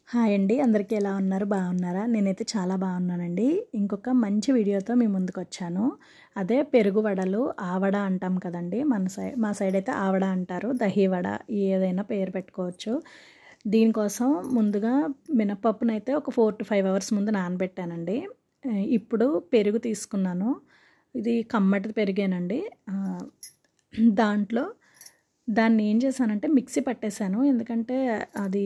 Hi అండి. అందరికీ ఎలా ఉన్నారు? బాగున్నారా? నేనైతే చాలా బాగున్నానండి. ఇంకొక మంచి వీడియోతో మీ ముందుకొచ్చాను. అదే పెరుగు వడలు, ఆవడ అంటాం కదండీ! మా సైడ్ అయితే ఆవడ అంటారు. దహి వడ ఏదైనా పేరు పెట్టుకోవచ్చు. దీనికోసం ముందుగా మినపప్పునైతే ఒక 4-5 అవర్స్ ముందు నానబెట్టానండి. ఇప్పుడు పెరుగు తీసుకున్నాను. ఇది కమ్మటి పెరుగేనండి. దాన్ని ఏం చేశానంటే మిక్సీ పట్టేశాను. ఎందుకంటే అది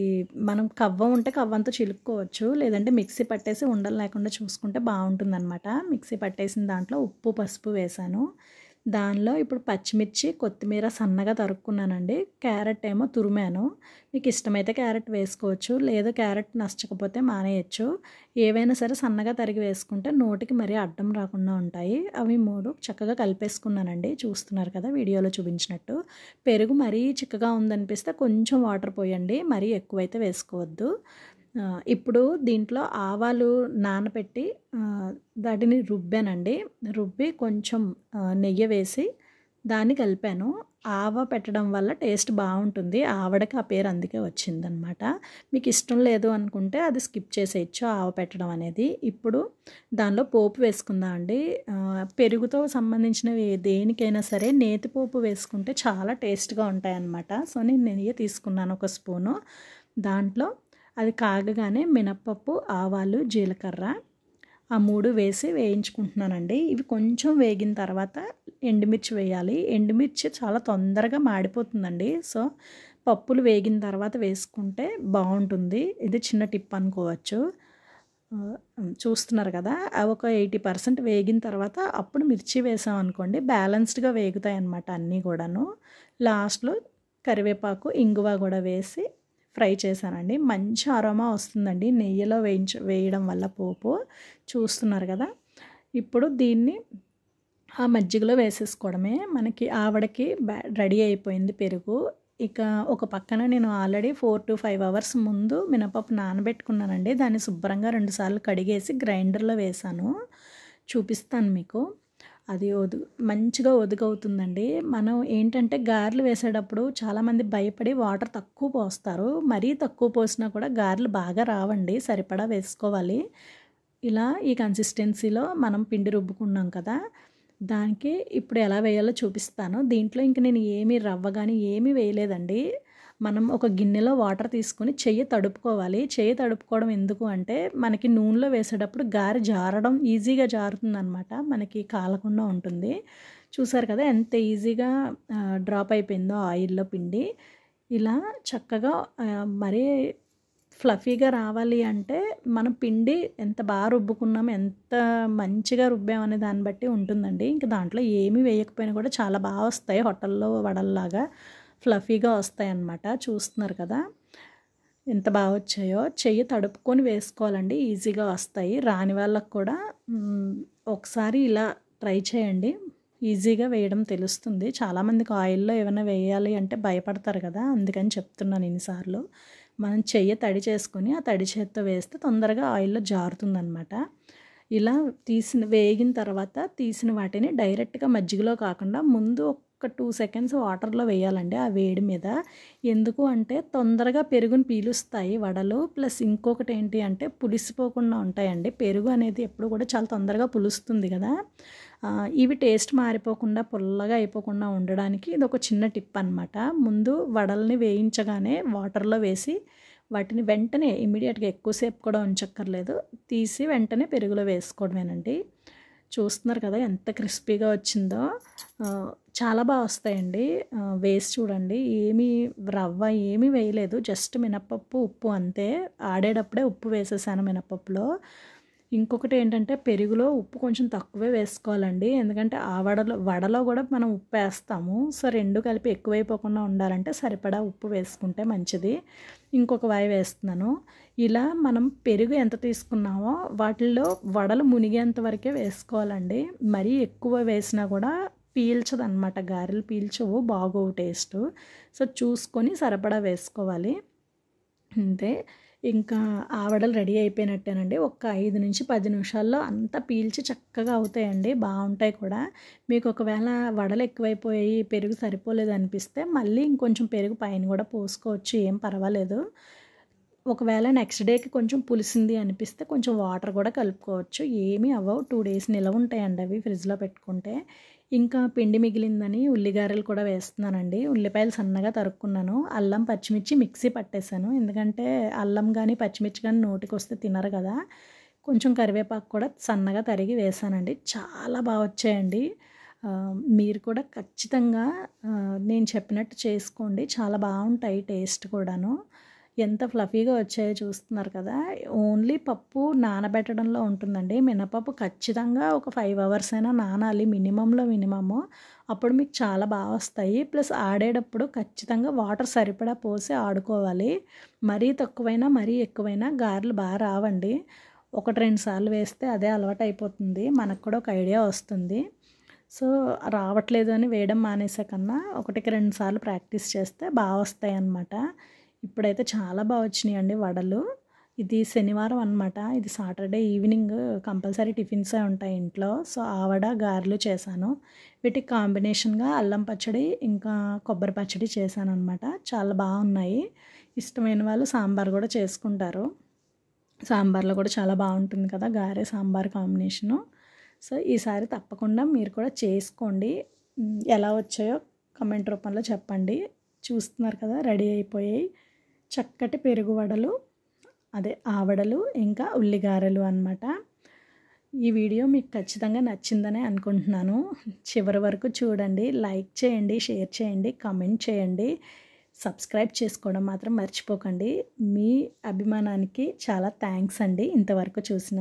మనం కవ్వం ఉంటే కవ్వంతో చిలుక్కోవచ్చు. లేదంటే మిక్సీ పట్టేసి ఉండలు లేకుండా చూసుకుంటే బావుంటుందనమాట. మిక్సీ పట్టేసిన దాంట్లో ఉప్పు, పసుపు వేశాను. దానిలో ఇప్పుడు పచ్చిమిర్చి, కొత్తిమీర సన్నగా తరుక్కున్నానండి. క్యారెట్ ఏమో తురిమాను. మీకు ఇష్టమైతే క్యారెట్ వేసుకోవచ్చు. లేదు క్యారెట్ నచ్చకపోతే మానేయచ్చు. ఏవైనా సరే సన్నగా తరిగి వేసుకుంటే నోటికి మరీ అడ్డం రాకుండా ఉంటాయి. అవి 3 చక్కగా కలిపేసుకున్నానండి. చూస్తున్నారు కదా వీడియోలో చూపించినట్టు. పెరుగు మరీ చిక్కగా ఉందనిపిస్తే కొంచెం వాటర్ పోయండి. మరీ ఎక్కువైతే వేసుకోవద్దు. ఇప్పుడు దీంట్లో ఆవాలు నానబెట్టి వాటిని రుబ్బానండి. రుబ్బి కొంచెం నెయ్యి వేసి దాన్ని కలిపాను. ఆవ పెట్టడం వల్ల టేస్ట్ బాగుంటుంది. ఆవడకి ఆ పేరు అందుకే వచ్చిందనమాట. మీకు ఇష్టం లేదు అనుకుంటే అది స్కిప్ చేసేయచ్చు ఆవ పెట్టడం అనేది. ఇప్పుడు దానిలో పోపు వేసుకుందాం అండి. పెరుగుతో సంబంధించినవి దేనికైనా సరే నేతి పోపు వేసుకుంటే చాలా టేస్ట్గా ఉంటాయన్నమాట. సో నేను నెయ్యి తీసుకున్నాను ఒక స్పూను. దాంట్లో అది కాగగానే మినప్పప్పు, ఆవాలు, జీలకర్ర ఆ 3 వేసి వేయించుకుంటున్నానండి. ఇవి కొంచెం వేగిన తర్వాత ఎండుమిర్చి వేయాలి. ఎండుమిర్చి చాలా తొందరగా మాడిపోతుందండి. సో పప్పులు వేగిన తర్వాత వేసుకుంటే బాగుంటుంది. ఇది చిన్న టిప్ అనుకోవచ్చు. చూస్తున్నారు కదా, అవి ఒక 80% వేగిన తర్వాత అప్పుడు మిర్చి వేసాం అనుకోండి బ్యాలెన్స్డ్గా వేగుతాయి అన్నమాట అన్నీ కూడాను. లాస్ట్లో కరివేపాకు, ఇంగువ కూడా వేసి ఫ్రై చేశానండి. మంచి అరోమా వస్తుందండి నెయ్యిలో వేయడం వల్ల పోపు. చూస్తున్నారు కదా, ఇప్పుడు దీన్ని ఆ మజ్జిగలో వేసేసుకోవడమే. మనకి ఆవడకి రెడీ అయిపోయింది పెరుగు. ఇక ఒక పక్కన నేను ఆల్రెడీ 4-5 అవర్స్ ముందు మినపప్పు నానబెట్టుకున్నానండి. దాన్ని శుభ్రంగా 2 సార్లు కడిగేసి గ్రైండర్లో వేశాను. చూపిస్తాను మీకు. అది మంచిగా ఒదుగవుతుందండి. మనం ఏంటంటే గారెలు వేసేటప్పుడు చాలామంది భయపడి వాటర్ తక్కువ పోస్తారు. మరీ తక్కువ పోసినా కూడా గారెలు బాగా రావండి. సరిపడా వేసుకోవాలి. ఇలా ఈ కన్సిస్టెన్సీలో మనం పిండి రుబ్బుకున్నాం కదా, దానికి ఇప్పుడు ఎలా వేయాలో చూపిస్తాను. దీంట్లో ఇంక నేను ఏమీ రవ్వ కానీ ఏమీ వేయలేదండి. మనం ఒక గిన్నెలో వాటర్ తీసుకొని చెయ్యి తడుపుకోవాలి. చెయ్యి తడుపుకోవడం ఎందుకు అంటే మనకి నూనెలో వేసేటప్పుడు గారె జారడం ఈజీగా జారుతుందనమాట. మనకి కాలకుండా ఉంటుంది. చూసారు కదా ఎంత ఈజీగా డ్రాప్ అయిపోయిందో ఆయిల్లో పిండి. ఇలా చక్కగా మరీ ఫ్లఫీగా రావాలి అంటే మనం పిండి ఎంత బాగా రుబ్బుకున్నాం, ఎంత మంచిగా రుబ్బామనే దాన్ని బట్టి ఉంటుందండి. ఇంక దాంట్లో ఏమీ వేయకపోయినా కూడా చాలా బాగా వస్తాయి. హోటల్లో వడల్లాగా ఫ్లఫీగా వస్తాయి అన్నమాట. చూస్తున్నారు కదా ఎంత బాగా వచ్చాయో. చెయ్యి తడుపుకొని వేసుకోవాలండి, ఈజీగా వస్తాయి. రాని వాళ్ళకు కూడా ఒకసారి ఇలా ట్రై చేయండి. ఈజీగా వేయడం తెలుస్తుంది. చాలామందికి ఆయిల్లో ఏమైనా వేయాలి అంటే భయపడతారు కదా, అందుకని చెప్తున్నాను ఇన్నిసార్లు. మనం చెయ్యి తడి చేసుకొని ఆ తడి చేత్తో వేస్తే తొందరగా ఆయిల్లో జారుతుందనమాట. ఇలా వేగిన తర్వాత తీసిన వాటిని డైరెక్ట్గా మజ్జిగలో కాకుండా ముందు ఒక 2 సెకండ్స్ వాటర్లో వేయాలండి ఆ వేడి మీద. ఎందుకు అంటే తొందరగా పెరుగుని పీలుస్తాయి వడలు. ప్లస్ ఇంకొకటి ఏంటి అంటే పులిసిపోకుండా ఉంటాయండి. పెరుగు అనేది ఎప్పుడు కూడా చాలా తొందరగా పులుస్తుంది కదా. ఇవి టేస్ట్ మారిపోకుండా పుల్లగా అయిపోకుండా ఉండడానికి ఇది ఒక చిన్న టిప్ అనమాట. ముందు వడల్ని వేయించగానే వాటర్లో వేసి వాటిని వెంటనే ఇమ్మీడియట్గా ఎక్కువసేపు కూడా ఉంచక్కర్లేదు, తీసి వెంటనే పెరుగులో వేసుకోవడమేనండి. చూస్తున్నారు కదా ఎంత క్రిస్పీగా వచ్చిందో. చాలా బాగా వస్తాయండి. వేసి చూడండి. రవ్వ ఏమీ వేయలేదు, జస్ట్ మినపప్పు, ఉప్పు అంతే. ఆడేటప్పుడే ఉప్పు వేసేసాను మినపప్పులో. ఇంకొకటి ఏంటంటే పెరుగులో ఉప్పు కొంచెం తక్కువే వేసుకోవాలండి. ఎందుకంటే ఆ వడలో కూడా మనం ఉప్పు వేస్తాము. సో 2 కలిపి ఎక్కువైపోకుండా ఉండాలంటే సరిపడా ఉప్పు వేసుకుంటే మంచిది. ఇంకొక వాయి వేస్తున్నాను. ఇలా మనం పెరుగు ఎంత తీసుకున్నామో వాటిల్లో వడలు మునిగేంత వరకే వేసుకోవాలండి. మరీ ఎక్కువ వేసినా కూడా పీల్చదనమాట. గారెలు పీల్చవు, బాగోవు టేస్ట్. సో చూసుకొని సరిపడా వేసుకోవాలి అంతే. ఇంకా ఆవడలు రెడీ అయిపోయినట్టేనండి. ఒక 5-10 నిమిషాల్లో అంతా పీల్చి చక్కగా అవుతాయండి, బాగుంటాయి కూడా. మీకు ఒకవేళ వడలు ఎక్కువైపోయి పెరుగు సరిపోలేదు అనిపిస్తే మళ్ళీ ఇంకొంచెం పెరుగు పైన కూడా పోసుకోవచ్చు, ఏం పర్వాలేదు. ఒకవేళ నెక్స్ట్ డేకి కొంచెం పులిసింది అనిపిస్తే కొంచెం వాటర్ కూడా కలుపుకోవచ్చు. ఏమీ అవ్వవు. 2 డేస్ నిలవ ఉంటాయండి అవి ఫ్రిడ్జ్‌లో పెట్టుకుంటే. ఇంకా పిండి మిగిలిందని ఉల్లిగారెలు కూడా వేస్తున్నానండి. ఉల్లిపాయలు సన్నగా తరుక్కున్నాను. అల్లం, పచ్చిమిర్చి మిక్సీ పట్టేశాను. ఎందుకంటే అల్లం గానీ, పచ్చిమిర్చి గానీ నోటికొస్తే తినరు కదా! కొంచెం కరివేపాకు కూడా సన్నగా తరిగి వేశానండి. చాలా వచ్చాయండి. మీరు కూడా ఖచ్చితంగా నేను చెప్పినట్టు చేసుకోండి. చాలా బావుంటాయి టేస్ట్ కూడాను. ఎంత ఫ్లఫీగా వచ్చాయో చూస్తున్నారు కదా! ఓన్లీ పప్పు నానబెట్టడంలో ఉంటుందండి. మినపప్పు ఖచ్చితంగా ఒక 5 అవర్స్ అయినా నానాలి మినిమమ్‌లో మినిమము. అప్పుడు మీకు చాలా వస్తాయి. ప్లస్ ఆడేటప్పుడు ఖచ్చితంగా వాటర్ సరిపడా పోసి ఆడుకోవాలి. మరీ తక్కువైనా, మరీ ఎక్కువైనా గారెలు రావండి. 1, 2 సార్లు వేస్తే అదే అలవాటయిపోతుంది. మనకు కూడా ఒక ఐడియా వస్తుంది. సో, రావట్లేదు అని వేయడం మానేసే కన్నా 1కి 2 సార్లు ప్రాక్టీస్ చేస్తే వస్తాయన్నమాట. ఇప్పుడైతే చాలా వచ్చినాయండి వడలు. ఇది శనివారం అనమాట. ఇది సాటర్డే ఈవినింగ్ కంపల్సరీ టిఫిన్సే ఉంటాయి ఇంట్లో. సో, ఆ వడ, గారెలు చేశాను. వీటికి కాంబినేషన్‌గా అల్లం పచ్చడి, ఇంకా కొబ్బరి పచ్చడి చేశాననమాట. చాలా బాగున్నాయి. ఇష్టమైన వాళ్ళు సాంబార్ కూడా చేసుకుంటారు. సాంబార్లో కూడా చాలా బాగుంటుంది కదా! గారె, సాంబార్ కాంబినేషను. సో, ఈసారి తప్పకుండా మీరు కూడా చేసుకోండి. ఎలా వచ్చాయో కామెంట్ రూపంలో చెప్పండి. చూస్తున్నారు కదా! రెడీ అయిపోయాయి. చక్కటి పెరుగు వడలు, అదే ఆవడలు, ఇంకా ఉల్లిగారెలు అనమాట. ఈ వీడియో మీకు ఖచ్చితంగా నచ్చిందనే అనుకుంటున్నాను. చివరి వరకు చూడండి. లైక్ చేయండి, షేర్ చేయండి, కామెంట్ చేయండి. సబ్స్క్రైబ్ చేసుకోవడం మాత్రం మర్చిపోకండి. మీ అభిమానానికి చాలా థ్యాంక్స్ అండి ఇంతవరకు చూసినందుకు.